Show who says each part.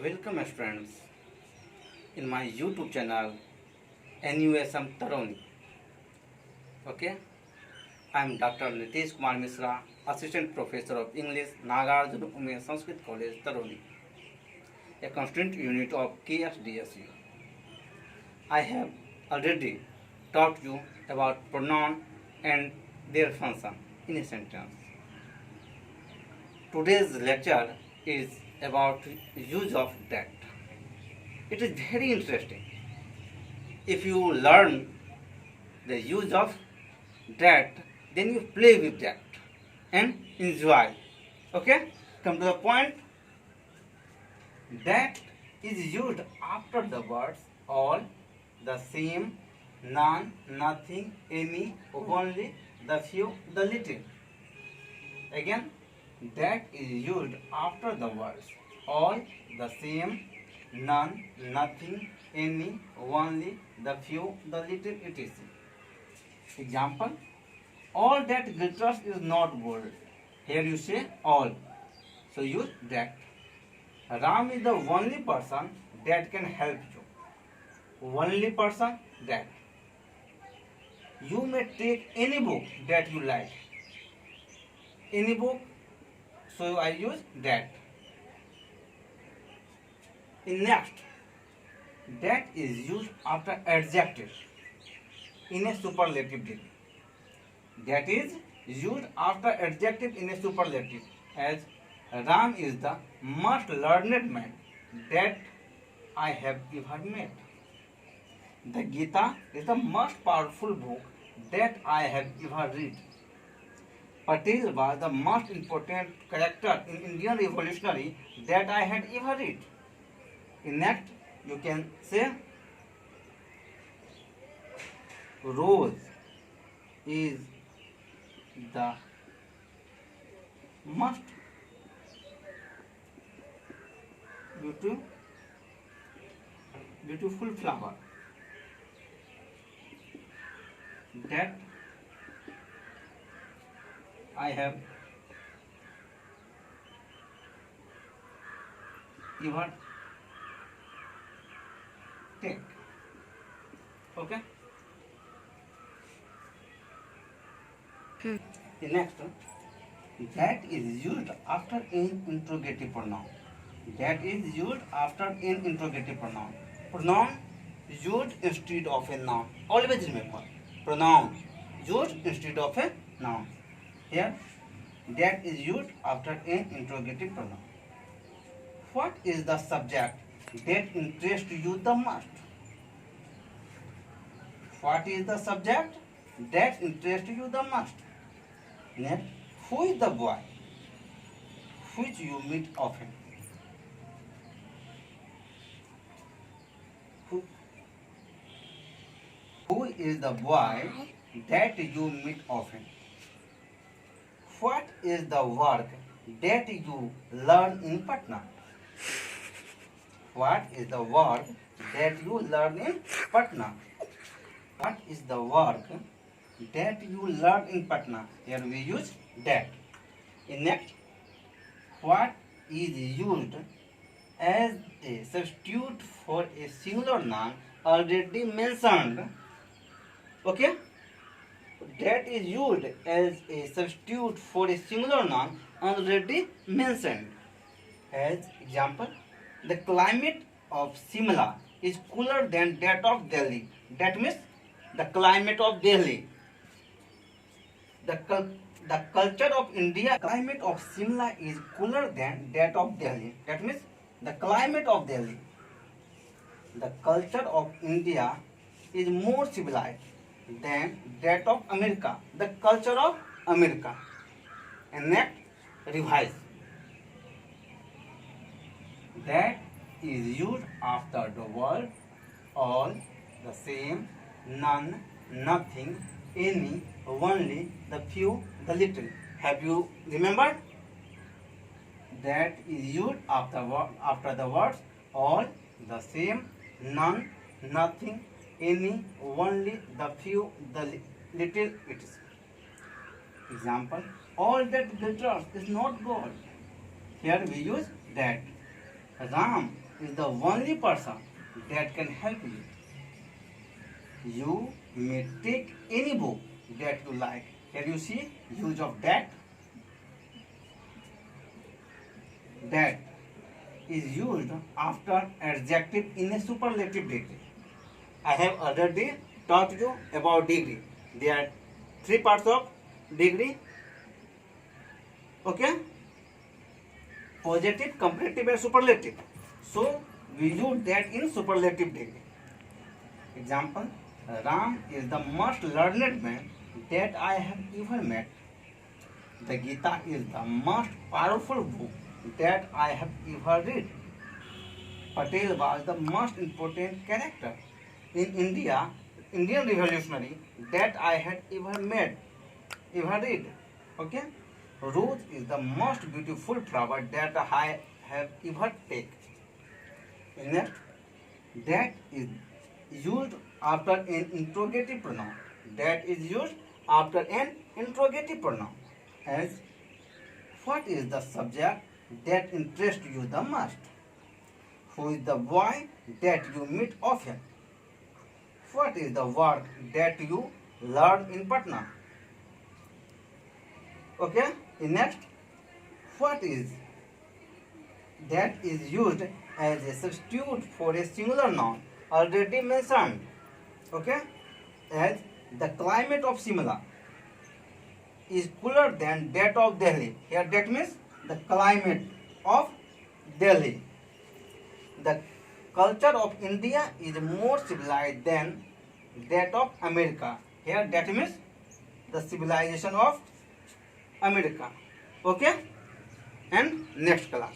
Speaker 1: Welcome friends in my YouTube channel NUSM Taroni. Okay, I am Dr. Nitish Kumar Misra, Assistant Professor of English, Nagarjuna Ume Sanskrit College, Taroni, a constant unit of KSDSU. I have already taught you about pronoun and their function in a sentence. Today's lecture is about use of that. It is very interesting. If you learn the use of that, then you play with that and enjoy. Okay? Come to the point. That is used after the words all, the same, none, nothing, any, only, the few, the little. Again, that is used after the words all, the same, none, nothing, any, only, the few, the little, etc. Example, all that glitters is not gold. Here you say all. So use that. Ram is the only person that can help you. Only person that. You may take any book that you like. Any book. So I use that. In next, that is used after adjective in a superlative degree. That is used after adjective in a superlative, as Ram is the most learned man that I have ever met. The Gita is the most powerful book that I have ever read. Patel was the most important character in Indian Revolutionary that I had ever read. In next, you can say Rose is the most beautiful flower that I have ever take. Okay. The next, that is used after an interrogative pronoun. That is used after an interrogative pronoun. Pronoun used instead of a noun. Always remember, pronoun used instead of a noun. Here, that is used after an interrogative pronoun. What is the subject that interests you the most? What is the subject that interests you the most? Next, who is the boy which you meet often? Who is the boy that you meet often? What is the work that you learn in Patna? What is the work that you learn in Patna? What is the work that you learn in Patna? Here we use that. In next, what is used as a substitute for a singular noun already mentioned? Okay? That is used as a substitute for a singular noun already mentioned. As example, the climate of Simla is cooler than that of Delhi. That means the climate of Delhi. The culture of India, climate of Simla is cooler than that of Delhi. That means the climate of Delhi. The culture of India is more civilized than that of America. The culture of America. And next, revise. That is used after the word all, the same, none, nothing, any, only, the few, the little. Have you remembered? That is used after the words all, the same, none, nothing, any, only, the few, the little, etc. Example, all that glitters is not gold. Here we use that. Ram is the only person that can help you. You may take any book that you like. Can you see use of that? That is used after adjective in a superlative degree. I have already taught you about degree. There are three parts of degree. Okay? Positive, comparative, and superlative. So we use that in superlative degree. Example: Ram is the most learned man that I have ever met. The Gita is the most powerful book that I have ever read. Patel was the most important character in Indian revolutionary that I had ever read. Okay? Rose is the most beautiful flower that I have ever taken. Next, that is used after an interrogative pronoun. That is used after an interrogative pronoun. As, what is the subject that interests you the most? Who is the boy that you meet often? What is the work that you learn in Patna? Okay, next, what is that is used as a substitute for a singular noun already mentioned. Okay, as the climate of Simla is cooler than that of Delhi. Here that means the climate of Delhi. The culture of India is more civilized than that of America. Here that means the civilization of America. Okay, and next class.